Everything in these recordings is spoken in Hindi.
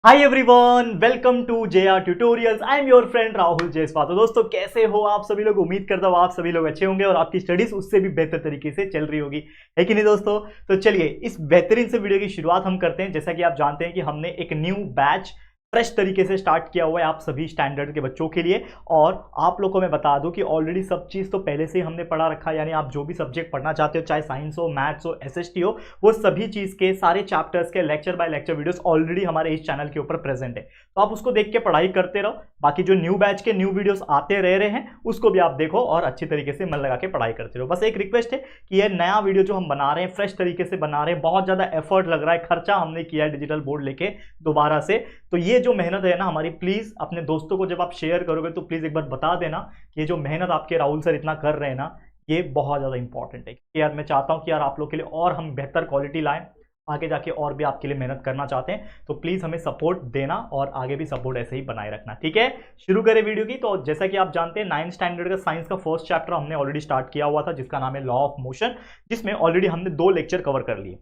Hi everyone, welcome to JR tutorials. I am your friend Rahul Jaiswal. तो दोस्तों, कैसे हो आप सभी लोग? उम्मीद करता हूँ आप सभी लोग अच्छे होंगे और आपकी स्टडीज उससे भी बेहतर तरीके से चल रही होगी, है कि नहीं दोस्तों? तो चलिए इस बेहतरीन से वीडियो की शुरुआत हम करते हैं। जैसा कि आप जानते हैं कि हमने एक न्यू बैच फ्रेश तरीके से स्टार्ट किया हुआ है आप सभी स्टैंडर्ड के बच्चों के लिए। और आप लोगों को मैं बता दूं कि ऑलरेडी सब चीज़ तो पहले से ही हमने पढ़ा रखा है, यानी आप जो भी सब्जेक्ट पढ़ना चाहते हो, चाहे साइंस हो, मैथ्स हो, एसएसटी हो, वो सभी चीज़ के सारे चैप्टर्स के lecture by lecture videos already हमारे इस चैनल के ऊपर प्रेजेंट है। तो आप उसको देख के पढ़ाई करते रहो। बाकी जो न्यू बैच के न्यू वीडियोस आते रह रहे हैं उसको भी आप देखो और अच्छी तरीके से मन लगा के पढ़ाई करते रहो। बस एक रिक्वेस्ट है कि ये नया वीडियो जो हम बना रहे हैं फ्रेश तरीके से बना रहे हैं, बहुत ज़्यादा एफर्ट लग रहा है, खर्चा हमने किया है डिजिटल बोर्ड लेके दोबारा से। तो ये जो मेहनत है ना हमारी, प्लीज अपने दोस्तों को जब आप शेयर करोगे तो प्लीज एक बार बता देना कि ये जो मेहनत आपके राहुल सर इतना कर रहे हैं ना, ये बहुत ज्यादा इंपॉर्टेंट है। कि यार मैं चाहता हूं कि यार आप लोग के लिए और हम बेहतर क्वालिटी लाएं, आगे जाके और भी आपके लिए मेहनत करना चाहते हैं। तो प्लीज हमें सपोर्ट देना और आगे भी सपोर्ट ऐसे ही बनाए रखना, ठीक है? शुरू करें वीडियो की। तो जैसा कि आप जानते हैं 9th स्टैंडर्ड का साइंस का फर्स्ट चैप्टर हमने ऑलरेडी स्टार्ट किया हुआ था, जिसका नाम है लॉ ऑफ मोशन, जिसमें ऑलरेडी हमने 2 लेक्चर कवर कर लिए।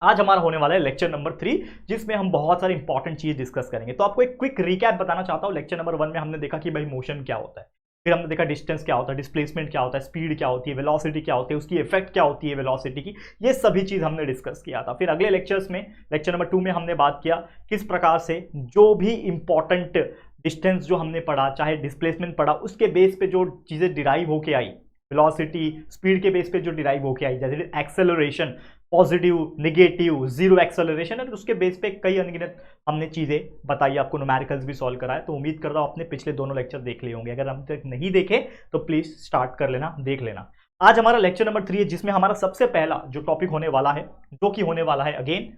आज हमारा होने वाला है लेक्चर नंबर 3, जिसमें हम बहुत सारी इंपॉर्टेंट चीज डिस्कस करेंगे। तो आपको एक क्विक रिकैप बताना चाहता हूं। लेक्चर नंबर 1 में हमने देखा कि भाई मोशन क्या होता है, फिर हमने देखा डिस्टेंस क्या होता है, डिस्प्लेसमेंट क्या होता है, स्पीड क्या होती है, वेलोसिटी क्या होती है, उसकी इफेक्ट क्या होती है वेलोसिटी की, ये सभी चीज हमने डिस्कस किया था। फिर अगले लेक्चर्स में, लेक्चर नंबर 2 में हमने बात किया किस प्रकार से जो भी इंपॉर्टेंट डिस्टेंस जो हमने पढ़ा, चाहे डिस्प्लेसमेंट पढ़ा, उसके बेस पे जो चीजें डिराइव होके आई, वेलोसिटी स्पीड के बेस पे जो डिराइव होके आई, जैसे acceleration, positive, negative, zero acceleration, और उसके बेस पे कई अनगिनत हमने चीजें बताई, आपको न्यूमेरिकल्स भी सॉल्व कराए। तो उम्मीद करता हूं आपने पिछले दोनों लेक्चर देख लिए होंगे। अगर हम तक नहीं देखे तो प्लीज स्टार्ट कर लेना, देख लेना। आज हमारा लेक्चर नंबर 3 है, जिसमें हमारा सबसे पहला जो टॉपिक होने वाला है, जो कि होने वाला है अगेन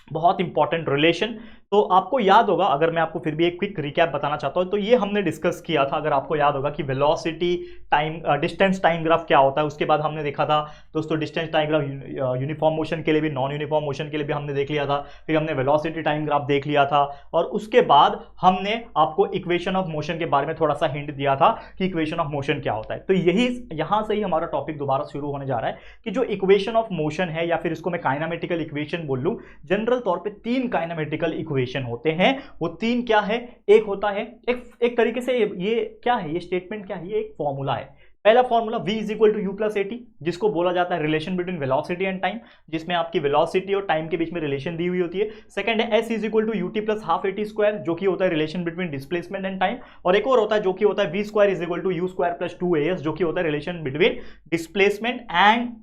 बहुत इंपॉर्टेंट, रिलेशन। तो आपको याद होगा, अगर मैं आपको फिर भी एक क्विक रिकैप बताना चाहता हूं, तो ये हमने डिस्कस किया था, अगर आपको याद होगा, कि velocity time distance time graph क्या होता है। उसके बाद हमने देखा था दोस्तों distance time graph uniform motion के लिए भी, नॉन यूनिफॉर्म मोशन के लिए भी हमने देख लिया था। फिर हमने वेलोसिटी टाइम ग्राफ देख लिया था, और उसके बाद हमने आपको इक्वेशन ऑफ मोशन के बारे में थोड़ा सा हिंट दिया था कि इक्वेशन ऑफ मोशन क्या होता है। तो यही यहां से ही हमारा टॉपिक दोबारा शुरू होने जा रहा है कि जो इक्वेशन ऑफ मोशन है, या फिर इसको मैं काइनेमेटिकल इक्वेशन बोल लूं, जनरल तौर पे 3 काइनेमेटिकल इक्वेशन होते हैं। वो 3 क्या है? एक होता है एक तरीके से ये क्या है, ये स्टेटमेंट क्या है, ये एक फॉर्मूला है। पहला formula v is equal to you plus at, जिसको बोला जाता है relation between velocity and time, जिसमें आपकी वेलोसिटी और टाइम के बीच में रिलेशन दी हुई होती है। सेकंड है s is equal to ut plus half at square, जो कि होता है relation between displacement and time. और एक और होता है जो कि होता है v square is equal to you square plus 2as, जो कि होता है relation between displacement and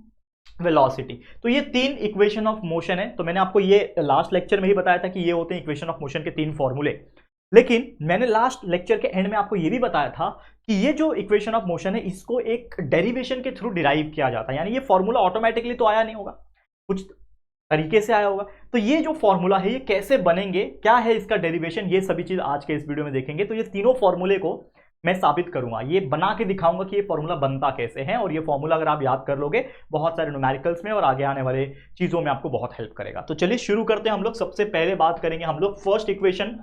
velocity. तो ये 3 इक्वेशन ऑफ मोशन है। तो मैंने आपको ये लास्ट लेक्चर में ही बताया था कि ये होते हैं इक्वेशन ऑफ मोशन के 3 फॉर्मूले। लेकिन मैंने लास्ट लेक्चर के एंड में आपको ये भी बताया था कि ये जो इक्वेशन ऑफ मोशन है, इसको एक डेरिवेशन के थ्रू डिराइव किया जाता है, यानी ये फॉर्मूला ऑटोमेटिकली तो आया नहीं होगा, कुछ तरीके से आया होगा। तो ये जो फॉर्मूला है, ये कैसे बनेंगे, क्या है इसका डेरिवेशन, ये सभी चीज आज के इस वीडियो में देखेंगे। तो ये तीनों फॉर्मूले को मैं साबित करूंगा, ये बना के दिखाऊंगा कि ये फॉर्मूला बनता कैसे है। और ये फॉर्मूला अगर आप याद कर लोगे बहुत सारे न्यूमेरिकल्स में और आगे आने वाले चीजों में आपको बहुत हेल्प करेगा। तो चलिए शुरू करते हैं हम लोग। सबसे पहले बात करेंगे हम लोग फर्स्ट इक्वेशन,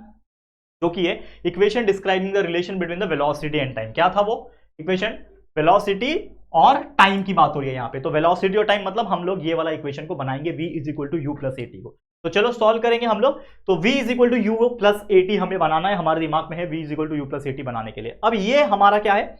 जो कि है equation describing the relation between the velocity and time. क्या था वो इक्वेशन? वेलोसिटी और टाइम की बात हो रही है यहाँ पे। तो वेलोसिटी और टाइम मतलब हम लोग ये वाला इक्वेशन को बनाएंगे, v is equal to you plus at को। तो चलो सॉल्व करेंगे हम लोग। तो v is equal to you plus at हमें बनाना है, हमारे दिमाग में है v is equal to you plus at बनाने के लिए। अब ये हमारा क्या है?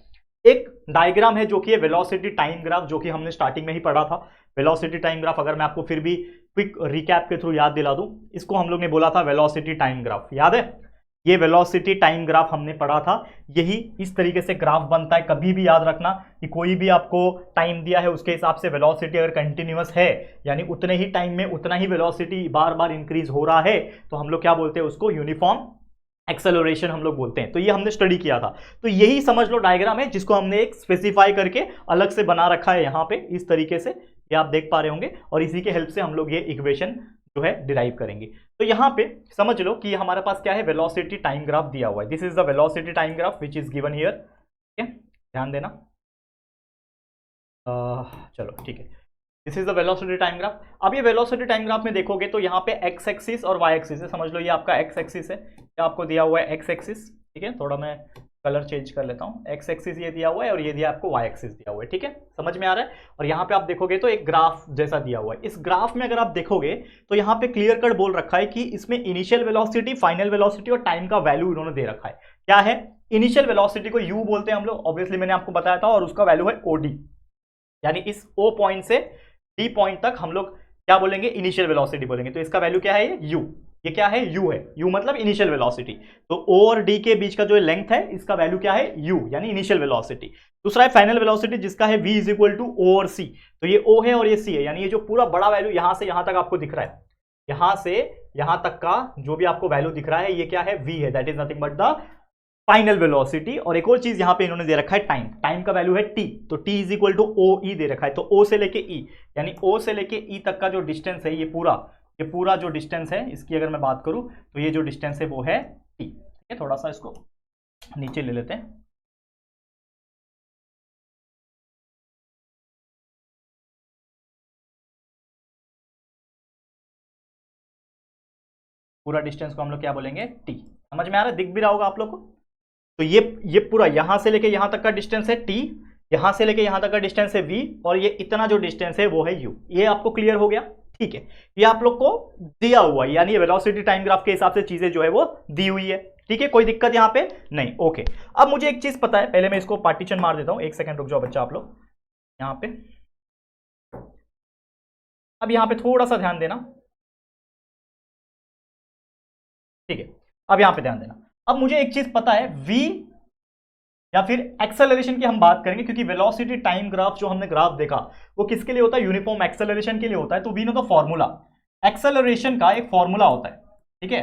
एक डायग्राम है, जो कि है वेलोसिटी टाइम ग्राफ, जो कि हमने स्टार्टिंग में ही पढ़ा था। वेलोसिटी टाइम ग्राफ अगर मैं आपको फिर भी क्विक रिकैप के थ्रू याद दिला दूं, इसको हम लोग ने बोला था वेलोसिटी टाइम ग्राफ, याद है? ये वेलोसिटी टाइम ग्राफ हमने पढ़ा था। यही इस तरीके से ग्राफ बनता है। कभी भी याद रखना कि कोई भी आपको टाइम दिया है, उसके हिसाब से वेलोसिटी अगर कंटिन्यूअस है, यानी उतने ही टाइम में उतना ही वेलोसिटी बार बार इंक्रीज हो रहा है, तो हम लोग क्या बोलते हैं उसको? यूनिफॉर्म एक्सेलरेशन हम लोग बोलते हैं। तो ये हमने स्टडी किया था। तो यही समझ लो डायग्राम है, जिसको हमने एक स्पेसिफाई करके अलग से बना रखा है यहाँ पे इस तरीके से, ये आप देख पा रहे होंगे। और इसी के हेल्प से हम लोग ये इक्वेशन जो है डिराइव करेंगे। तो यहाँ पे समझ लो कि हमारे पास क्या है? वेलोसिटी टाइम ग्राफ दिया हुआ है। This is the velocity time graph which is given here. ठीक है, ध्यान देना। चलो ठीक है, this is the velocity time graph. अब ये वेलोसिटी टाइम ग्राफ में देखोगे तो यहाँ पे एक्स एक्सिस और वाई एक्सिस है। समझ लो ये आपका एक्स एक्सिस है, क्या आपको दिया हुआ है? X axis. ठीक है, थोड़ा मैं कलर चेंज कर लेता हूँ, एक्स एक्सिस ये दिया हुआ है और ये दिया आपको वाई एक्सिस दिया हुआ है, ठीक है, समझ में आ रहा है। और यहाँ पे आप देखोगे तो एक ग्राफ जैसा दिया हुआ है, इस ग्राफ में अगर आप देखोगे तो यहाँ पे क्लियर कट बोल रखा है कि इसमें इनिशियल वेलोसिटी, फाइनल वेलोसिटी और टाइम का वैल्यू इन्होंने दे रखा है। क्या है? इनिशियल वेलोसिटी को यू बोलते हैं हम लोग, ऑब्वियसली मैंने आपको बताया था, और उसका वैल्यू है ओडी, यानी इस ओ पॉइंट से डी पॉइंट तक हम लोग क्या बोलेंगे? इनिशियल वेलोसिटी बोलेंगे। तो इसका वैल्यू क्या है? ये यू, ये क्या है? यू है, यू मतलब इनिशियल वेलोसिटी। तो ओ और डी के बीच का जो लेंथ है इसका वैल्यू क्या है? यू, यानी इनिशियल वेलोसिटी। दूसरा है फाइनल वेलोसिटी जिसका है v is equal to O और सी। तो ये ओ है और ये सी है, यानी ये जो पूरा बड़ा वैल्यू यहां से यहां तक आपको दिख रहा है, यहां से यहां तक का जो भी आपको वैल्यू दिख रहा है ये क्या है? v है, that is nothing but the final velocity. और एक और चीज यहां पे इन्होंने दे रखा है टाइम, टाइम का वैल्यू है t, तो t is equal to O E दे रखा है। तो o से लेके e, यानी o से लेके e तक का जो डिस्टेंस है, ये पूरा जो डिस्टेंस है इसकी अगर मैं बात करूं तो ये जो डिस्टेंस है वो है t। ठीक है, थोड़ा सा इसको नीचे ले लेते हैं। पूरा डिस्टेंस को हम लोग क्या बोलेंगे? t। समझ में आ रहा है? दिख भी रहा होगा आप लोग को। तो ये पूरा यहां से लेके यहां तक का डिस्टेंस है t, यहां से लेके यहां तक का डिस्टेंस है v, और ये इतना जो डिस्टेंस है वो है u। ये आपको क्लियर हो गया? ठीक है, ये आप लोग को दिया हुआ है, यानी ये वेलोसिटी टाइम ग्राफ के हिसाब से चीजें जो है वो दी हुई है। ठीक है, कोई दिक्कत यहां पे नहीं। ओके, अब मुझे एक चीज पता है, पहले मैं इसको पार्टीशन मार देता हूं, एक सेकंड रुक जाओ बच्चा आप लोग यहां पे। अब यहां पे थोड़ा सा ध्यान देना, ठीक है, अब यहां पे ध्यान देना। अब मुझे एक चीज पता है, v या फिर एक्सेलरेशन की हम बात करेंगे, क्योंकि वेलोसिटी टाइम ग्राफ जो हमने ग्राफ देखा वो किसके लिए होता है? यूनिफॉर्म एक्सेलरेशन के लिए होता है। तो we know the formula, acceleration का एक फॉर्मूला होता है, ठीक है,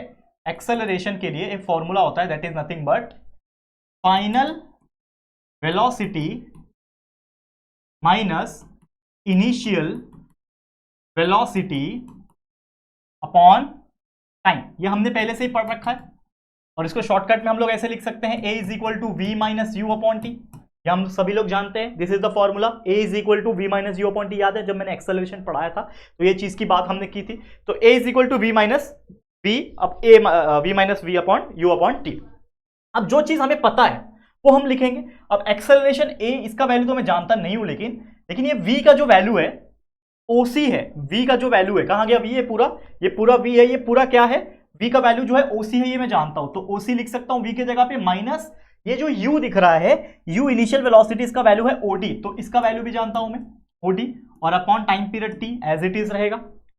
एक्सेलरेशन के लिए एक फॉर्मूला होता है, that is nothing but final velocity minus initial velocity upon time. ये हमने पहले से ही पढ़ रखा है, और इसको शॉर्टकट में हम लोग ऐसे लिख सकते हैं, a is equal to we minus u upon t. ये हम सभी लोग जानते हैं, this is the formula, a is equal to we minus u upon t. याद है जब मैंने एक्सेलरेशन पढ़ाया था तो ये चीज की बात हमने की थी। तो a is equal to we minus V, अब V minus V upon U upon T. अब जो चीज हमें पता है वो हम लिखेंगे। अब एक्सेलरेशन a, इसका वैल्यू तो मैं जानता नहीं हूं, लेकिन ये v का जो वैल्यू है OC है, v का जो वैल्यू है, कहां गया v? ये पूरा v है, ये पूरा क्या है? v का वैल्यू जो है OC है, ये मैं जानता हूं, तो OC लिख सकता हूं v के जगह पे, माइनस ये जो u दिख रहा है, u इनिशियल वेलोसिटी, इसका वैल्यू है OD, तो इसका वैल्यू भी जानता हूं मैं OD, और upon time period t as it is रहेगा।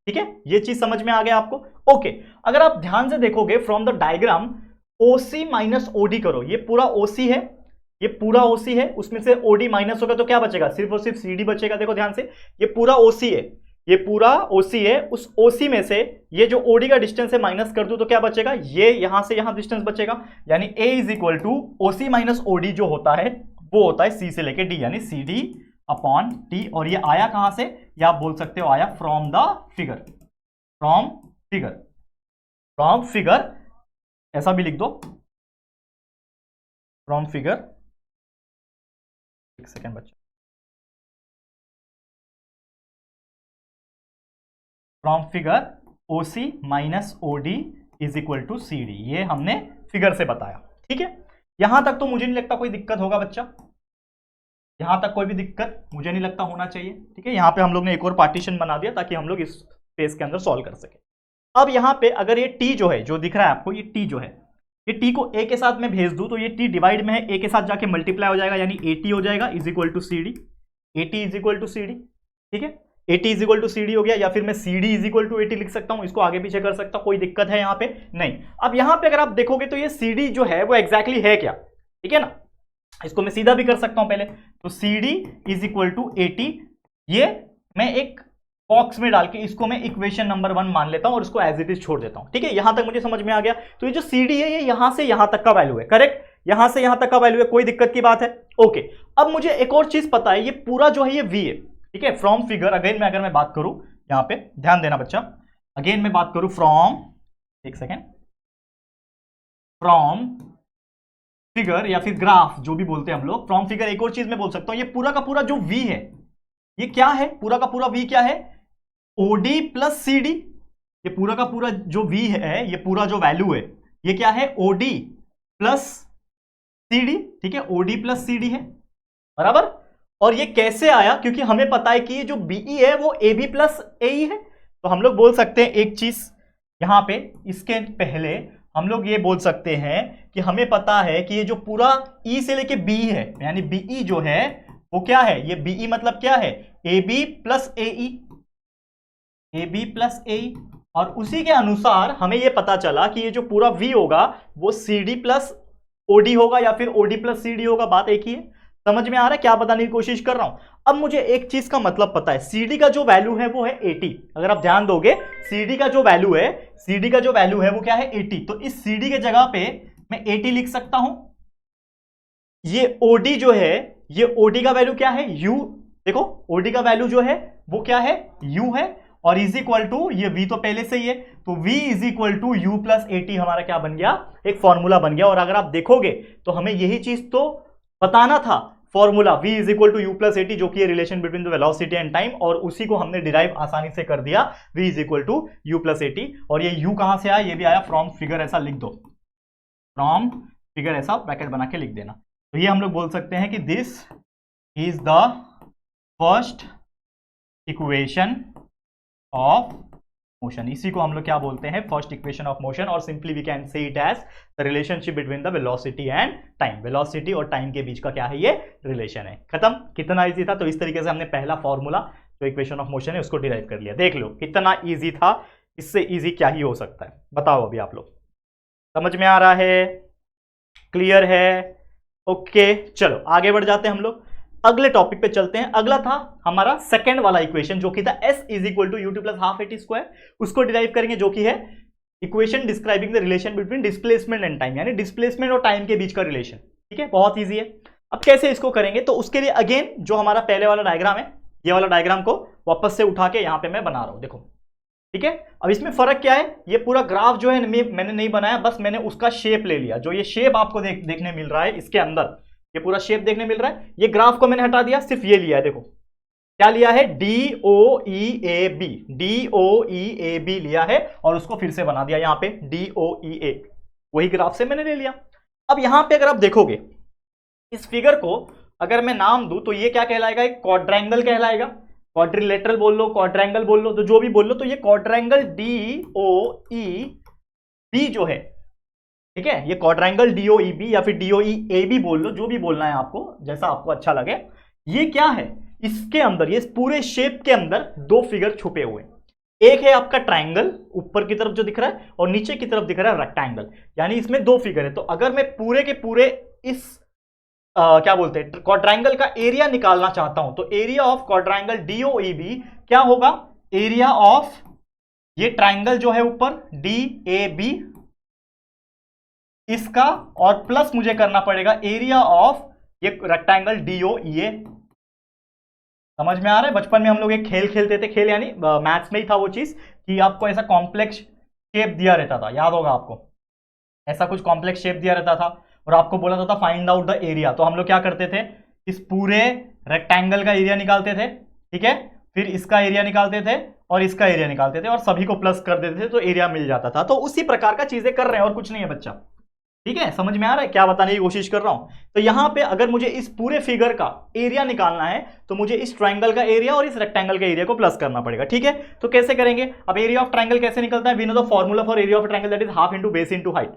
ठीक है, ये चीज समझ में आ गया आपको? ओके, अगर आप ध्यान से देखोगे फ्रॉम द डायग्राम, OC माइनस OD करो, ये पूरा OC है, ये पूरा OC है, उसमें से OD माइनस होगा तो क्या बचेगा? सिर्फ और सिर्फ CD बचेगा। देखो ध्यान से, ये पूरा OC है, ये पूरा OC है, उस OC में से ये जो OD का डिस्टेंस है माइनस कर दूं तो क्या बचेगा? ये यहां से यहां डिस्टेंस बचेगा, यानी A is equal to OC माइनस OD जो होता है वो होता है C से लेके D, यानी CD अपॉन T। और ये आया कहां से? ये आप बोल सकते हो आया from the figure, from figure ऐसा भी लिख दो, फ्रॉम फिगर, एक सेकेंड बच्चा, फ्रॉम फिगर OC माइनस OD is equal to CD, ये हमने फिगर से बताया। ठीक है, यहां तक तो मुझे नहीं लगता कोई दिक्कत होगा बच्चा, यहां तक कोई भी दिक्कत मुझे नहीं लगता होना चाहिए। ठीक है, यहां पे हम लोग ने एक और पार्टीशन बना दिया ताकि हम लोग इस स्पेस के अंदर सॉल्व कर सके। अब यहां पे अगर ये t जो है, जो दिख रहा है आपको, ये t जो है, ये t को a के साथ में भेज दूं तो ये t डिवाइड में है, a के साथ जाके मल्टीप्लाई हो जाएगा, यानी AT हो जाएगा is equal to CD, AT is equal to CD। ठीक है, AT is equal to CD हो गया, या फिर मैं CD is equal to AT लिख सकता हूं, इसको आगे पीछे कर सकता हूं, कोई दिक्कत है यहां पे नहीं। अब यहां पे अगर आप देखोगे तो ये CD जो है वो एग्जैक्टली है क्या? ठीक है ना, इसको मैं सीधा भी कर सकता हूं पहले, तो CD is equal to AT, ये मैं एक बॉक्स में डाल के इसको मैं इक्वेशन नंबर 1 मान लेता हूं और इसको एज इट इज छोड़ देता हूं। ठीक है, यहां तक मुझे समझ में आ गया। तो ये जो CD है ये यहां से यहां तक का वैल्यू है, करेक्ट, यहां से यहां तक का वैल्यू है, कोई दिक्कत की बात है? ओके, अब मुझे एक और चीज पता है, ये पूरा जो है ये V है। ठीक है, फ्रॉम फिगर अगेन मैं अगर मैं बात करूं, यहां पे ध्यान देना बच्चा, अगेन मैं बात करूं फ्रॉम, एक सेकेंड, फ्रॉम फिगर या फिर ग्राफ जो भी बोलते हैं हम लोग, फ्रॉम फिगर एक और चीज मैं बोल सकता हूं, ये पूरा का पूरा जो V है ये क्या है? पूरा का पूरा V क्या है? OD plus CD। ये पूरा का पूरा जो V है, ये पूरा जो वैल्यू है ये क्या है? OD प्लस CD, ठीक है, OD प्लस CD है, बराबर। और ये कैसे आया, क्योंकि हमें पता है कि ये जो BE है वो AB प्लस AE है। तो हम लोग बोल सकते हैं एक चीज यहां पे, इसके पहले हम लोग ये बोल सकते हैं कि हमें पता है कि ये जो पूरा E से लेके B है, यानी BE जो है वो क्या है, ये BE मतलब क्या है, AB plus AE, AB plus AE। और उसी के अनुसार हमें ये पता चला कि ये जो पूरा V होगा वो CD प्लस OD होगा या फिर OD प्लस CD होगा। बात एक ही है, समझ में आ रहा है, क्या बताने की कोशिश कर रहा हूं। अब मुझे एक चीज का मतलब पता है, CD का जो वैल्यू है वो है 80। अगर आप ध्यान दोगे, CD का जो वैल्यू है वो क्या है, 80। तो इस CD के जगह पे मैं 80 लिख सकता हूं। ये OD जो है, ये OD का वैल्यू क्या है, U। देखो OD का वैल्यू जो है वो क्या है, U है। और इज इक्वल टू, ये V तो पहले से ही है, तो V is equal to U plus 80 हमारा क्या बन गया, एक फॉर्मूला बन गया। और अगर आप देखोगे तो हमें यही चीज तो बताना था, formula V is equal to U plus 80, जो कि relation between the velocity and time, और उसी को हमने डिराइव आसानी से कर दिया, V is equal to U plus 80। और ये U कहां से आया, ये भी आया फ्रॉम फिगर, ऐसा लिख दो, फ्रॉम फिगर, ऐसा ब्रैकेट बना के लिख देना। तो ये हम लोग बोल सकते हैं कि this is the first equation of motion. इसी को हम लोग क्या बोलते हैं, फर्स्ट इक्वेशन ऑफ मोशन। और simply we can say it as the relationship between the velocity and time. Velocity और टाइम के बीच का क्या है, ये रिलेशन है। खत्म, कितना इजी था। तो इस तरीके से हमने पहला फॉर्मूला जो इक्वेशन ऑफ मोशन है उसको डिराइव कर लिया। देख लो कितना इजी था, इससे इजी क्या ही हो सकता है, बताओ अभी आप लोग, समझ में आ रहा है, क्लियर है, ओके। चलो आगे बढ़ जाते हैं हम लोग, अगले टॉपिक पे चलते हैं। अगला था हमारा सेकंड वाला इक्वेशन, जो कि था S is equal to ut plus half AT square. उसको डिराइव करेंगे, जो कि है equation describing the relation between displacement and time, यानी डिस्प्लेसमेंट और टाइम के बीच का रिलेशन। ठीक है, बहुत ईजी है। अब कैसे इसको करेंगे, तो उसके लिए अगेन जो हमारा पहले वाला डायग्राम है, ये वाला डायग्राम को वापस से उठा के यहां पे मैं बना रहा हूं, देखो। ठीक है, अब इसमें फर्क क्या है, ये पूरा ग्राफ जो है मैंने नहीं बनाया, बस मैंने उसका शेप ले लिया। जो ये शेप आपको देखने मिल रहा है इसके अंदर, ये पूरा शेप देखने मिल रहा है, ये ग्राफ को मैंने हटा दिया, सिर्फ ये लिया है। देखो क्या लिया है, DOEAB, DOEAB लिया है, और उसको फिर से बना दिया यहां पे DOEA, वही ग्राफ से मैंने ले लिया। अब यहां पे अगर आप देखोगे इस फिगर को, अगर मैं नाम दूं तो ये क्या कहलाएगा, एक क्वाड्रेंगल कहलाएगा। क्वाड्रिलेटरल बोल लो, क्वाड्रेंगल बोल लो, तो जो भी बोल लो, तो ये क्वाड्रेंगल DOEB जो है, ठीक है, ये क्वाड्रेंगल DOEB या फिर DOEAB बोल लो, जो भी बोलना है आपको, जैसा आपको अच्छा लगे। ये क्या है, इसके अंदर, ये पूरे शेप के अंदर दो फिगर छुपे हुए हैं। एक है आपका ट्रायंगल, ऊपर की तरफ जो दिख रहा है, और नीचे की तरफ दिख रहा है रेक्टेंगल, यानी इसमें दो फिगर है। तो अगर मैं पूरे के पूरे इस क्या बोलते हैं, क्वाड्रेंगल का एरिया निकालना चाहता हूं, तो एरिया ऑफ क्वाड्रेंगल DOEB क्या होगा, एरिया ऑफ ये ट्रायंगल जो है ऊपर DAB, इसका, और प्लस मुझे करना पड़ेगा एरिया ऑफ ये रेक्टेंगल DOEA। समझ में आ रहा है, बचपन में हम लोग एक खेल खेलते थे, खेल यानी मैथ्स में ही था वो चीज, कि आपको ऐसा कॉम्प्लेक्स शेप दिया रहता था, याद होगा आपको, ऐसा कुछ कॉम्प्लेक्स शेप दिया रहता था, और आपको बोला जाता था फाइंड आउट द एरिया। तो हम लोग क्या करते थे, इस पूरे रेक्टेंगल का एरिया निकालते थे, ठीक है, फिर इसका एरिया निकालते थे और इसका एरिया निकालते थे, और सभी को प्लस कर देते थे, तो एरिया मिल जाता था। तो उसी प्रकार का चीजें कर रहे हैं, और कुछ नहीं है बच्चा। ठीक है, समझ में आ रहा है क्या बताने की कोशिश कर रहा हूं। तो यहां पे अगर मुझे इस पूरे फिगर का एरिया निकालना है, तो मुझे इस ट्रायंगल का एरिया और इस रेक्टेंगल का एरिया को प्लस करना पड़ेगा। ठीक है, तो कैसे करेंगे, अब एरिया ऑफ ट्रायंगल कैसे निकलता है, we know the formula for area of triangle, that is half into base into height.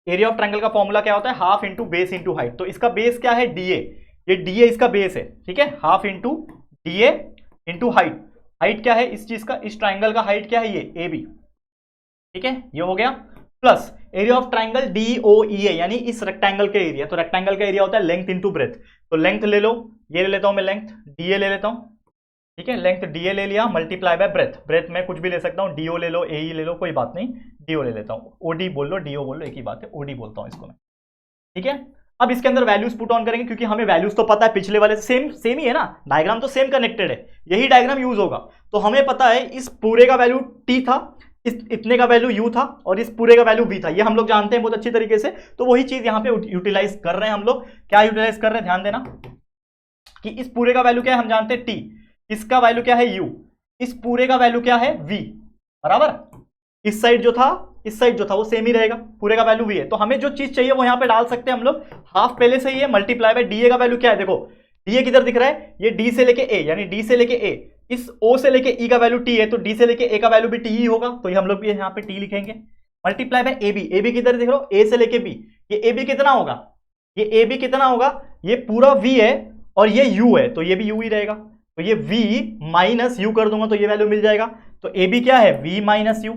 Area of triangle का फॉर्मूला क्या होता है, half into base into height. तो इसका बेस क्या है, DA, ये DA इसका बेस है। ठीक है, half into DA into height. Height क्या है इस चीज का, इस ट्रायंगल का हाइट क्या है, ये AB। ठीक है, ये हो गया, plus area of triangle DOEA, यानी इस रेक्टेंगल का एरिया। तो रेक्टेंगल का एरिया होता है लेंथ इंटू ब्रेथ, तो लेंथ ले लो, ये ले लेता हूं मैं, लेंथ DA ले लेता हूं। ठीक है, लेंथ DA ले लिया, मल्टीप्लाई बाय ब्रेथ, ब्रेथ में कुछ भी ले सकता हूं, DO ले लो, AE ले लो, कोई बात नहीं, DO ले लेता हूं। OD बोल लो, DO बोल लो, एक ही बात है, OD बोलता हूं इसको मैं। ठीक है, अब इसके अंदर वैल्यूज पुट ऑन करेंगे, क्योंकि हमें वैल्यूज तो पता है, पिछले वाले से सेम ही है ना, डायग्राम तो सेम कनेक्टेड है, यही डायग्राम यूज होगा। तो हमें पता है इस पूरे का वैल्यू T था, इतने का वैल्यू U था, और इस पूरे का वैल्यू V था, ये हम लोग जानते हैं बहुत अच्छी तरीके से। तो वही चीज यहां पे यूटिलाइज कर रहे हैं हम लोग। क्या यूटिलाइज कर रहे हैं, ध्यान देना, कि इस पूरे का वैल्यू क्या है, हम जानते हैं T, इसका वैल्यू क्या है U, इस पूरे का वैल्यू क्या है V, बराबर। इस साइड जो था इस साइड जो था वो सेम ही रहेगा, पूरे का वैल्यू v है। तो हमें जो चीज चाहिए वो यहाँ पे डाल सकते हैं हम लोग, हाफ पहले से ही है, मल्टीप्लाई बाय डी ए का वैल्यू क्या है, देखो डी ए किधर दिख रहा है, ये डी से लेके ए, यानी डी से लेके ए, इस ओ से लेके ई का वैल्यू टी है, तो डी से लेके ए का वैल्यू भी टी ही होगा, तो ये हम लोग भी यहाँ पे टी लिखेंगे। Multiply by A B, A B किधर देख रहे हो, ए से लेके बी, ये ए बी कितना होगा, ये ए बी कितना होगा, ये पूरा v है और ये u है, तो ये भी u ही रहेगा, तो ये v माइनस यू कर दूंगा तो ये वैल्यू मिल जाएगा। तो ए बी क्या है, v माइनस यू।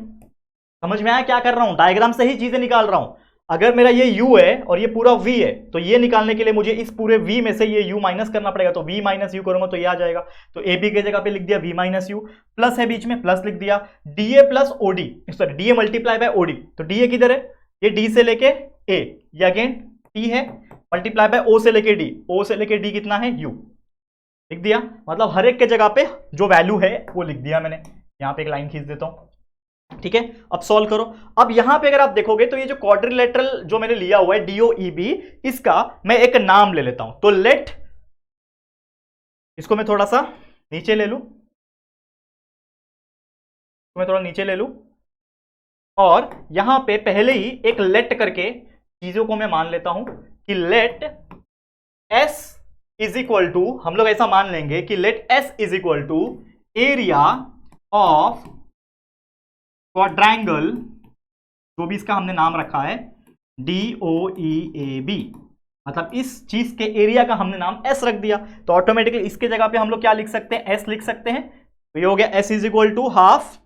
समझ में आया क्या कर रहा हूं, डायग्राम से ही चीजें निकाल रहा हूं। अगर मेरा ये u है और ये पूरा v है, तो ये निकालने के लिए मुझे इस पूरे v में से ये u माइनस करना पड़ेगा, तो v माइनस यू करूंगा तो ये आ जाएगा। तो ए बी की जगह पे लिख दिया v माइनस यू, प्लस है बीच में, प्लस लिख दिया, D A plus OD, sorry D A multiply by OD, तो डी ए किधर है, ये डी से लेके ए, ये अगेन टी है, मल्टीप्लाई बाय ओ से लेके डी, ओ से लेके डी कितना है u, लिख दिया। मतलब हर एक के जगह पे जो वैल्यू है वो लिख दिया मैंने। यहां पे एक लाइन खींच देता हूं, ठीक है। अब सॉल्व करो। अब यहां पे अगर आप देखोगे तो ये जो क्वाड्रिलेटरल जो मैंने लिया हुआ है DOEB, इसका मैं एक नाम ले लेता हूं, तो लेट, इसको मैं थोड़ा सा नीचे ले लूं, मैं थोड़ा नीचे ले लूं, और यहां पे पहले ही एक लेट करके चीजों को मैं मान लेता हूं कि let S is equal to, हम लोग ऐसा मान लेंगे कि let S is equal to area of quadrangle, जो भी इसका हमने नाम रखा है DOEAB, मतलब इस चीज के एरिया का हमने नाम S रख दिया, तो ऑटोमेटिकली इसके जगह पे हम लोग क्या लिख सकते हैं, S लिख सकते हैं। तो ये हो गया S is equal to half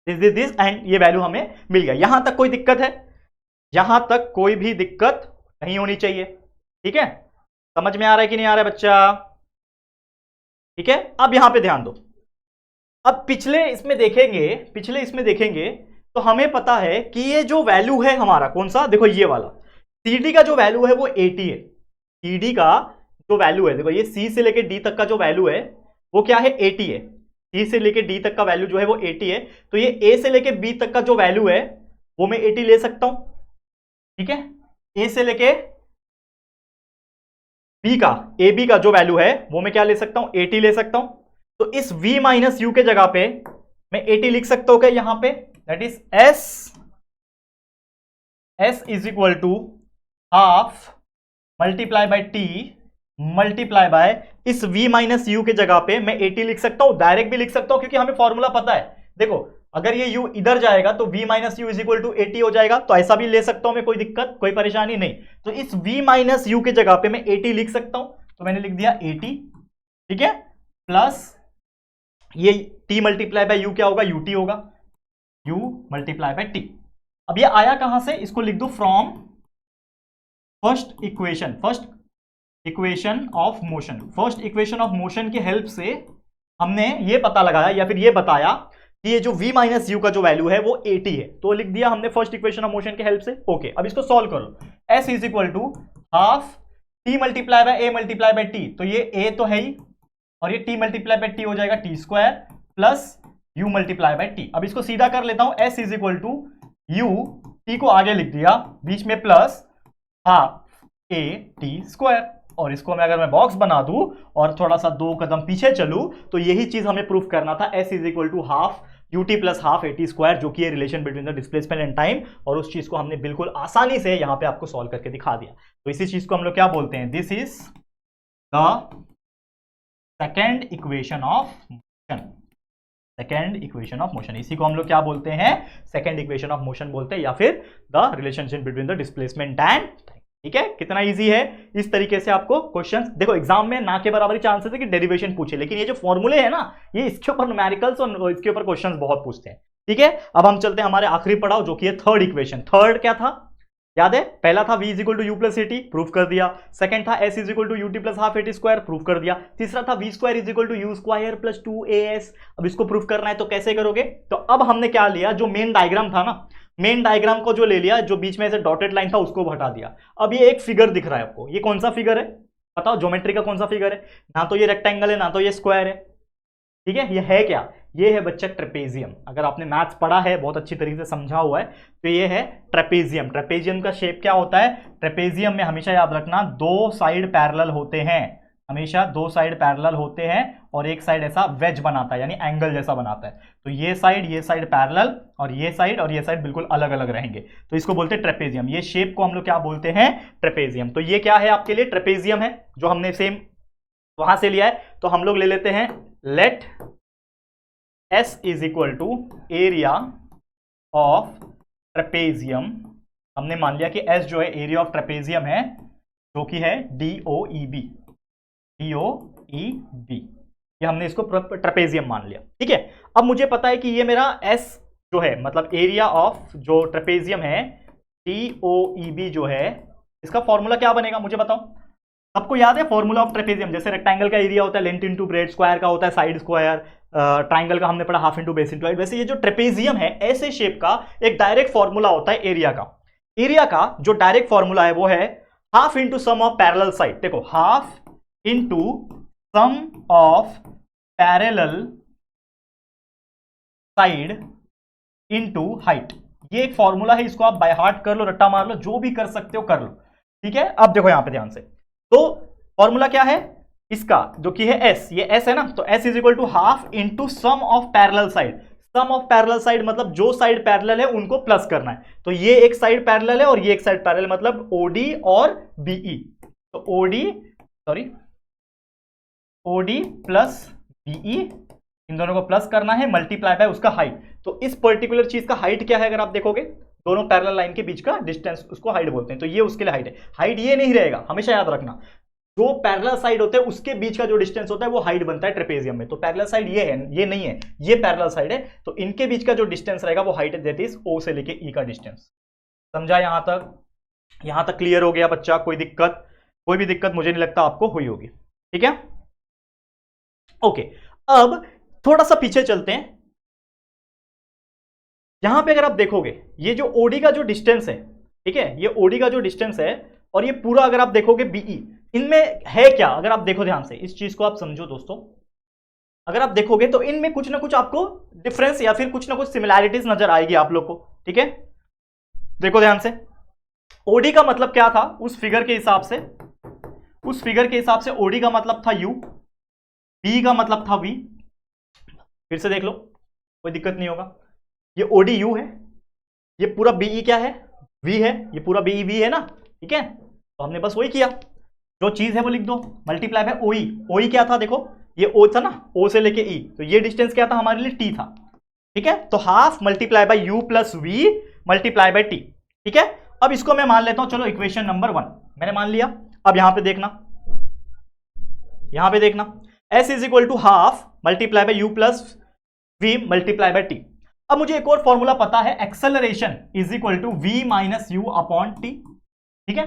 this and ये वैल्यू हमें मिल गया। यहां तक कोई दिक्कत है, यहां तक कोई भी दिक्कत नहीं होनी चाहिए, ठीक है। समझ में आ रहा है कि नहीं आ रहा है बच्चा, ठीक है। अब यहां पे ध्यान दो, अब पिछले इसमें देखेंगे तो हमें पता है कि ये जो वैल्यू है हमारा कौन सा, देखो ये वाला CD का जो वैल्यू है वो 80 है। CD का जो वैल्यू है, देखो ये C से लेके D तक का जो वैल्यू है वो क्या है, 80 है। C से लेके D तक का वैल्यू जो है वो 80 है, तो ये A से लेके B तक का जो वैल्यू है वो मैं 80 ले सकता हूं, ठीक है। A से लेके B का, AB का जो वैल्यू है वो मैं क्या ले सकता हूं, 80 ले सकता हूं। तो इस V माइनस यू के जगह पे मैं 80 लिख सकता हूं क्या यहां पे, that is S is equal to half multiply by T multiply by इस V माइनस यू के जगह पे मैं 80 लिख सकता हूं, डायरेक्ट भी लिख सकता हूं क्योंकि हमें फॉर्मूला पता है। देखो अगर ये u इधर जाएगा तो V minus u is equal to 80 हो जाएगा, तो ऐसा भी ले सकता हूं मैं, कोई दिक्कत कोई परेशानी नहीं। तो इस V माइनस यू के जगह पे मैं 80 लिख सकता हूं, तो मैंने लिख दिया 80, ठीक है, प्लस ये T मल्टीप्लाई बाय u क्या होगा, UT होगा, u मल्टीप्लाई बाय T। अब ये आया कहां से, इसको लिख दो from first equation of motion. First equation of motion की हेल्प से हमने ये पता लगाया या फिर ये बताया कि ये जो v माइनस यू का जो वैल्यू है वो 80 है, तो लिख दिया हमने फर्स्ट इक्वेशन ऑफ मोशन की हेल्प से। ओके, अब इसको सॉल्व करो। S is equal to half T multiply by A multiply by T, तो ये A तो है ही, और ये T मल्टीप्लाई बाय T हो जाएगा T square plus U multiply by T। अब इसको सीधा कर लेता हूं, S is equal to U, T को आगे लिख दिया, बीच में plus half A T square, और इसको मैं अगर मैं बॉक्स बना दूं और थोड़ा सा 2 कदम पीछे चलूं तो यही चीज हमें प्रूफ करना था, S is equal to half UT plus half AT square, जो कि है relation between the displacement and time, और उस चीज को हमने बिल्कुल आसानी से यहां पे आपको सॉल्व करके दिखा दिया। तो इसी चीज को हम लोग क्या बोलते हैं, this is the second equation of motion. Second equation of motion, इसी को हम लोग क्या बोलते हैं, सेकेंड इक्वेशन ऑफ मोशन बोलते हैं, या फिर the relationship between the displacement and, ठीक है। कितना इजी है, इस तरीके से आपको क्वेश्चंस, देखो एग्जाम में ना के बराबर चांसेस है कि डेरिवेशन पूछे, लेकिन ये जो फॉर्मूले है ना, ये इसके ऊपर न्यूमेरिकल्स और इसके ऊपर क्वेश्चंस बहुत पूछते हैं, ठीक है। अब हम चलते हैं हमारे आखिरी पड़ाव, जो कि है थर्ड इक्वेशन। थर्ड क्या था, याद है, पहला था v is equal to you plus AT, proof कर दिया। सेकंड था S is equal to UT plus half AT square, proof कर दिया। तीसरा था v square is equal to you square plus 2AS। अब इसको प्रूफ करना है तो कैसे करोगे, तो अब हमने क्या लिया, जो मेन डायग्राम था ना, मेन डायग्राम को जो ले लिया, जो बीच में से डॉटेड लाइन था उसको हटा दिया। अब ये एक फिगर दिख रहा है आपको, ये कौन सा फिगर है बताओ, ज्योमेट्री का कौन सा फिगर है, ना तो ये रेक्टेंगल है ना तो ये स्क्वायर है, ठीक है। ये है क्या, ये है बच्चा ट्रेपेजियम। अगर आपने मैथ्स पढ़ा है, बहुत अच्छी तरीके से समझा हुआ है, तो ये है ट्रेपेजियम। ट्रेपेजियम का शेप क्या होता है, ट्रेपेजियम में हमेशा याद रखना 2 साइड पैरेलल होते हैं, हमेशा दो साइड पैरेलल होते हैं और एक साइड ऐसा वेज बनाता है, यानी एंगल जैसा बनाता है। तो ये साइड पैरेलल और ये साइड बिल्कुल अलग अलग रहेंगे, तो इसको बोलते हैं ट्रेपेजियम। ये शेप को हम लोग क्या बोलते हैं? ट्रेपेजियम। तो ये क्या है आपके लिए? ट्रेपेजियम है, जो हमने सेम वहां से लिया है। तो हम लोग ले लेते हैं let S is equal to area of trapezium. हमने मान लिया कि S जो है एरिया ऑफ ट्रेपेजियम है, जो कि है DOEB। ये हमने इसको ट्रेपेजियम मान लिया, ठीक है। अब मुझे पता है कि ये मेरा S जो है, मतलब एरिया ऑफ जो ट्रेपेजियम है DOEB जो है, इसका फॉर्मूला क्या बनेगा मुझे बताओ। सबको याद है फॉर्मूला ऑफ ट्रेपेजियम? जैसे रेक्टेंगल का एरिया होता है लेंथ इनटू ब्रेड, स्क्वायर का होता है साइड स्क्वायर, ट्राइंगल का हमने पढ़ा half into base into height. वैसे ये जो ट्रेपेजियम है ऐसे शेप का एक डायरेक्ट फॉर्मूला होता है एरिया का। एरिया का जो डायरेक्ट फॉर्मूला है वो है half into sum of parallel side. देखो, half into sum of parallel side into height. ये एक फॉर्मूला है, इसको आप बाय हार्ट कर लो, रट्टा मार लो, जो भी कर सकते हो कर लो, ठीक है। अब देखो यहां पे ध्यान से, तो फॉर्मूला क्या है इसका, जो कि है S, ये S है ना, तो S is equal to half into sum of parallel side. Sum of parallel side मतलब जो साइड पैरेलल है उनको प्लस करना है। तो ये एक साइड पैरेलल है और ये एक साइड पैरेलल, मतलब OD और BE। तो OD प्लस BE, इन दोनों को प्लस करना है, मल्टीप्लाई बाय उसका हाइट। तो इस पर्टिकुलर चीज का हाइट क्या है अगर आप देखोगे, दोनों पैरेलल लाइन के बीच का डिस्टेंस, उसको हाइट बोलते हैं। तो ये उसके लिए हाइट है। हाइट ये नहीं रहेगा, हमेशा याद रखना, जो पैरेलल साइड होते हैं उसके बीच का जो डिस्टेंस होता है वो हाइट बनता है ट्रेपेजियम में। तो पैरेलल साइड ये है, ये नहीं है, ये पैरेलल साइड है, तो इनके बीच का जो डिस्टेंस रहेगा वो हाइट है, दैट इज O से लेके E का डिस्टेंस। समझा यहां तक? यहां तक क्लियर हो गया बच्चा? कोई भी दिक्कत मुझे नहीं लगता आपको हुई होगी, ठीक है। ओके, अब थोड़ा सा पीछे चलते हैं। यहां पे अगर आप देखोगे ये जो OD का जो डिस्टेंस है, ठीक है, ये OD का जो डिस्टेंस है और ये पूरा अगर आप देखोगे BE, इनमें है क्या? अगर आप देखो ध्यान से, इस चीज को आप समझो दोस्तों, अगर आप देखोगे तो इनमें कुछ ना कुछ आपको डिफरेंस या फिर कुछ ना कुछ सिमिलैरिटीज नजर आएगी आप लोग को, ठीक है। देखो ध्यान से, OD का मतलब क्या था उस फिगर के हिसाब से, OD का मतलब था U, B का मतलब था V। फिर से देख लो, कोई दिक्कत नहीं होगा। ये OD U है, ये पूरा BE क्या है? V है, ये पूरा BE V है ना, ठीक है। तो हमने बस वही किया, जो चीज है वो लिख दो, मल्टीप्लाई बाय OE। OE क्या था? देखो ये O था ना, O से लेके E, तो ये डिस्टेंस क्या था हमारे लिए? T था, ठीक है। तो half multiply by U plus V multiply by T, ठीक है। अब इसको मैं मान लेता हूं, चलो इक्वेशन नंबर 1 मैंने मान लिया। अब यहां पे देखना, S is equal to half multiply by U plus V multiply by T। अब मुझे एक और फॉर्मूला पता है, acceleration is equal to V minus U upon T, ठीक है।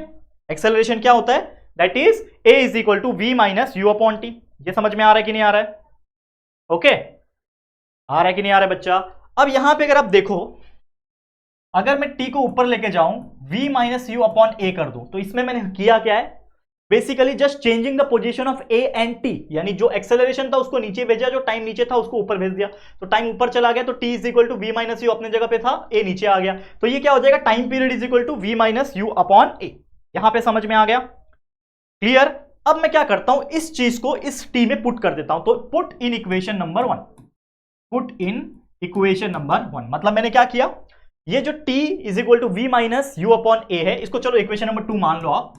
एक्सेलरेशन क्या होता है? That is A is equal to V minus U upon T। ये समझ में आ रहा है कि नहीं आ रहा है? ओके, आ रहा है कि नहीं आ रहा है बच्चा? अब यहां पे अगर आप देखो, अगर मैं T को ऊपर लेके जाऊं, V minus U upon A कर दूं, तो इसमें मैंने किया क्या है? Basically just changing the position of A and T, यानी जो एक्सेलरेशन था उसको नीचे भेजा, जो टाइम नीचे था उसको ऊपर भेज दिया। तो टाइम ऊपर चला गया, तो T is equal to V minus U अपने जगह पे था, A नीचे आ गया। तो ये क्या हो जाएगा? Time period is equal to V minus U upon A। यहां पे समझ में आ गया? क्लियर? अब मैं क्या करता हूं, इस चीज को इस T में पुट कर देता हूं। तो पुट इन इक्वेशन नंबर 1, मतलब मैंने क्या किया, ये जो T is equal to V minus U upon A है, इसको चलो इक्वेशन नंबर 2 मान लो आप।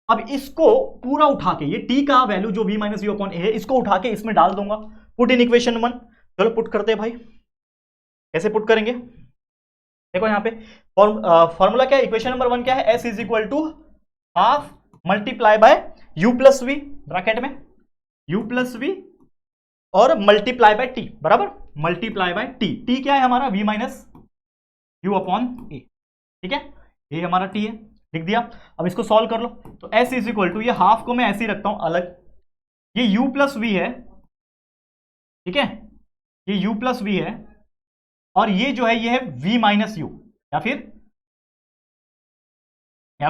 अब इसको पूरा उठा के, ये T का वैल्यू जो V minus U upon A है, इसको उठा के इसमें डाल दूंगा, पुट इन इक्वेशन 1। चलो पुट करते हैं भाई, कैसे पुट करेंगे? देखो यहां पे फॉर्मूला क्या है, इक्वेशन नंबर 1 क्या है? S is equal to half multiply by U plus V, bracket में U प्लस V और मल्टीप्लाई बाय T, बराबर, मल्टीप्लाई बाय T। T क्या है हमारा? V minus U upon A, ठीक है, ये हमारा T है, लिख दिया। अब इसको सॉल्व कर लो, तो S इज इक्वल टू, ये हाफ को मैं ऐसे ही रखता हूं अलग, ये U प्लस V है, ठीक है, ये U प्लस V है, और ये जो है ये है V माइनस U, या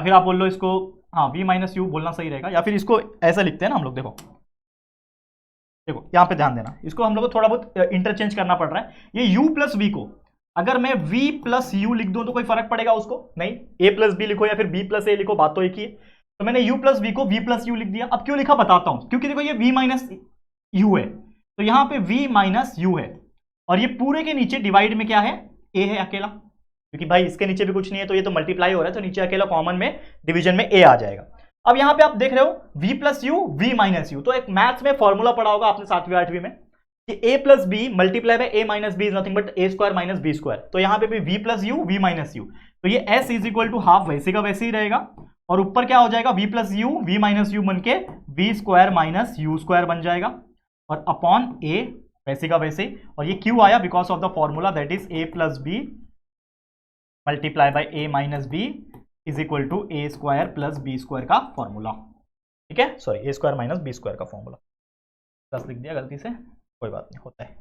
फिर आप बोल लो इसको, हाँ V माइनस U बोलना सही रहेगा, या फिर इसको ऐसा लिखते हैं ना हम लोग। देखो यहां पे ध्यान देना, इसको हम लोग को थोड़ा बहुत इंटरचेंज करना पड़ रहा है। ये U प्लस V को अगर मैं V प्लस U लिख दूं तो कोई फर्क पड़ेगा उसको? नहीं। A प्लस B लिखो या फिर B प्लस A लिखो, बात तो एक ही है। तो मैंने u प्लस वी को v प्लस यू लिख दिया। अब क्यों लिखा बताता हूं, क्योंकि देखो ये v माइनस यू है, तो यहां पे v माइनस यू है, और ये पूरे के नीचे डिवाइड में क्या है, a है अकेला, क्योंकि भाई इसके नीचे भी कुछ नहीं है, तो ये तो मल्टीप्लाई हो रहा है, तो नीचे अकेला कॉमन में डिवीजन में a आ जाएगा। अब यहां पे आप देख रहे हो v plus U v minus U, तो एक मैथ्स में फॉर्मूला पढ़ा होगा आपने 7वीं 8वीं में कि a plus B multiply by a minus B is nothing but a square minus B square. तो यहां पे भी v plus U v minus U, तो ये s is equal to half वैसे का वैसे ही रहेगा, और ऊपर क्या हो जाएगा v plus U v minus you बन के v square minus U square बन जाएगा, और अपॉन a वैसे का वैसे, और ये क्यों आया, because of the formula that is a plus B multiply by a minus B is equal to a square plus B square का फॉर्मूला। ठीक है, sorry a square minus B square का फॉर्मूला, प्लस लिख दिया गलती से, कोई बात नहीं, होता है,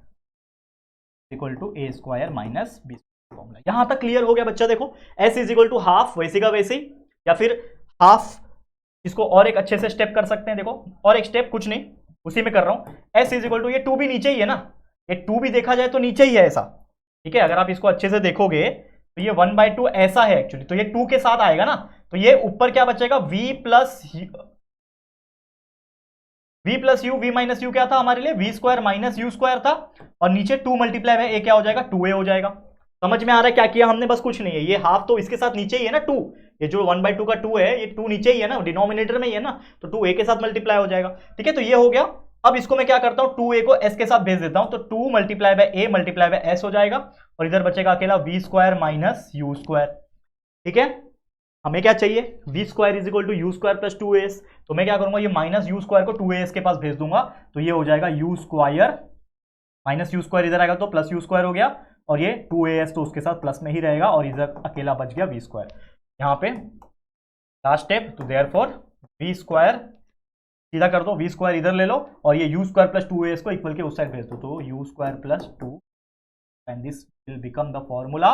equal to a square minus B formula. यहां तक क्लियर हो गया बच्चा। देखो s is equal to half वैसे का वैसे, या फिर हाफ, इसको और एक अच्छे से स्टेप कर सकते हैं। देखो और एक स्टेप, कुछ नहीं, उसी में कर रहा हूं। s इज इक्वल टू, ये 2 भी नीचे ही है ना, ये 2 भी देखा जाए तो नीचे ही है ऐसा। ठीक है, अगर आप इसको अच्छे से देखोगे तो ये 1/2 ऐसा है एक्चुअली, तो ये 2 के साथ आएगा ना, तो ये ऊपर क्या बचेगा, v plus U v minus you क्या था हमारे लिए, v square minus U square था, और नीचे 2 मल्टीप्लाई है a क्या हो जाएगा, 2a हो जाएगा। समझ में आ रहा है क्या किया हमने, बस कुछ नहीं है, ये हाफ तो इसके साथ नीचे ही है ना 2, ये जो 1/2 का 2 है, ये 2 नीचे ही है ना, डिनोमिनेटर में ही है ना, तो 2a के साथ मल्टीप्लाई हो जाएगा। ठीक है, तो ये हो गया। अब इसको मैं क्या करता हूं, 2a को s के साथ भेज देता हूं, तो 2 multiply by a multiply by s हो जाएगा, और इधर बचेगा अकेला v square minus U square. ठीक है, हमें क्या चाहिए, v square is equal to you square plus 2as, तो मैं क्या करूंगा, ये माइनस यू स्क्वायर को 2as के पास भेज दूंगा, तो ये हो जाएगा you square minus U square, इधर आएगा तो प्लस यू स्क्वायर हो गया, और ये 2as तो उसके साथ प्लस में ही रहेगा, और इधर अकेला बच गया v स्क्वायर। यहाँ पे लास्ट स्टेप, तो देयरफॉर v स्क्वायर सीधा कर दो, v स्क्वायर इधर ले लो, और ये u स्क्वायर प्लस 2as को इक्वल के उस साइड भेज दो, तो u square plus 2, and this will become the formula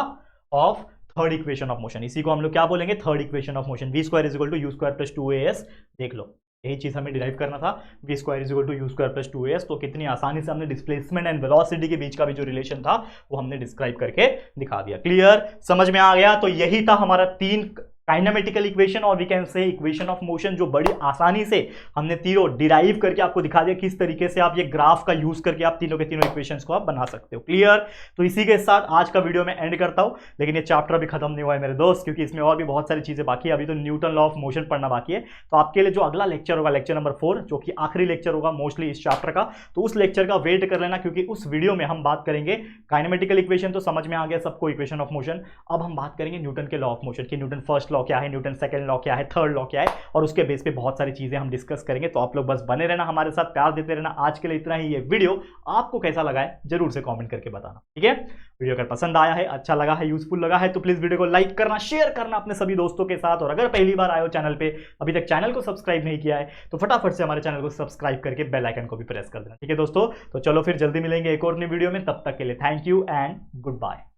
of third equation of motion. इसी को हम लोग क्या बोलेंगे, third equation of motion. v square is equal to you square plus 2as, देख लो यही चीज हमें डिराइव करना था, v square is equal to you square plus 2as। तो कितनी आसानी से हमने डिस्प्लेसमेंट एंड वेलोसिटी के बीच का भी जो रिलेशन था वो हमने डिस्क्राइब करके दिखा दिया। क्लियर, समझ में आ गया। तो यही था हमारा 3 काइनेमेटिकल इक्वेशन और we can say equation of motion, जो बड़ी आसानी से हमने तीनों डिराइव करके आपको दिखा दिया किस तरीके से आप ये ग्राफ का यूज करके आप तीनों के तीनों इक्वेशंस को आप बना सकते हो। क्लियर, तो इसी के साथ आज का वीडियो मैं एंड करता हूं, लेकिन ये चैप्टर अभी खत्म नहीं हुआ है मेरे दोस्त, क्योंकि इसमें और भी बहुत सारी चीजें बाकी है। अभी तो न्यूटन लॉ ऑफ मोशन पढ़ना बाकी है, तो आपके लिए जो अगला लेक्चर होगा, लेक्चर नंबर 4, जो कि आखिरी लेक्चर होगा मोस्टली इस चैप्टर का, तो उस लेक्चर का वेट कर लेना, क्योंकि उस वीडियो में हम बात करेंगे काइनेमेटिकल इक्वेशन, तो समझ में आ गया सबको इक्वेशन ऑफ मोशन। अब हम बात करेंगे न्यूटन के लॉ ऑफ मोशन की, न्यूटन फर्स्ट लॉ क्या है, न्यूटन सेकंड लॉ क्या है, थर्ड लॉ क्या है, और उसके बेस पे बहुत सारी चीजें हम डिस्कस करेंगे। तो आप लोग बस बने रहना, हमारे साथ प्यार देते रहना। आज के लिए इतना ही। ये वीडियो आपको कैसा लगा है जरूर से कमेंट करके बताना। ठीक है, वीडियो अगर पसंद आया है, अच्छा लगा है, यूजफुल लगा है, तो प्लीज वीडियो को लाइक करना, शेयर करना अपने सभी दोस्तों के साथ, और अगर पहली बार आए हो चैनल पे, अभी तक चैनल को सब्सक्राइब नहीं किया है, तो फटाफट से हमारे चैनल को सब्सक्राइब करके बेल आइकन को भी प्रेस कर देना। ठीक है दोस्तों, तो चलो फिर जल्दी मिलेंगे एक और नई वीडियो में, तब तक के लिए thank you and good bye.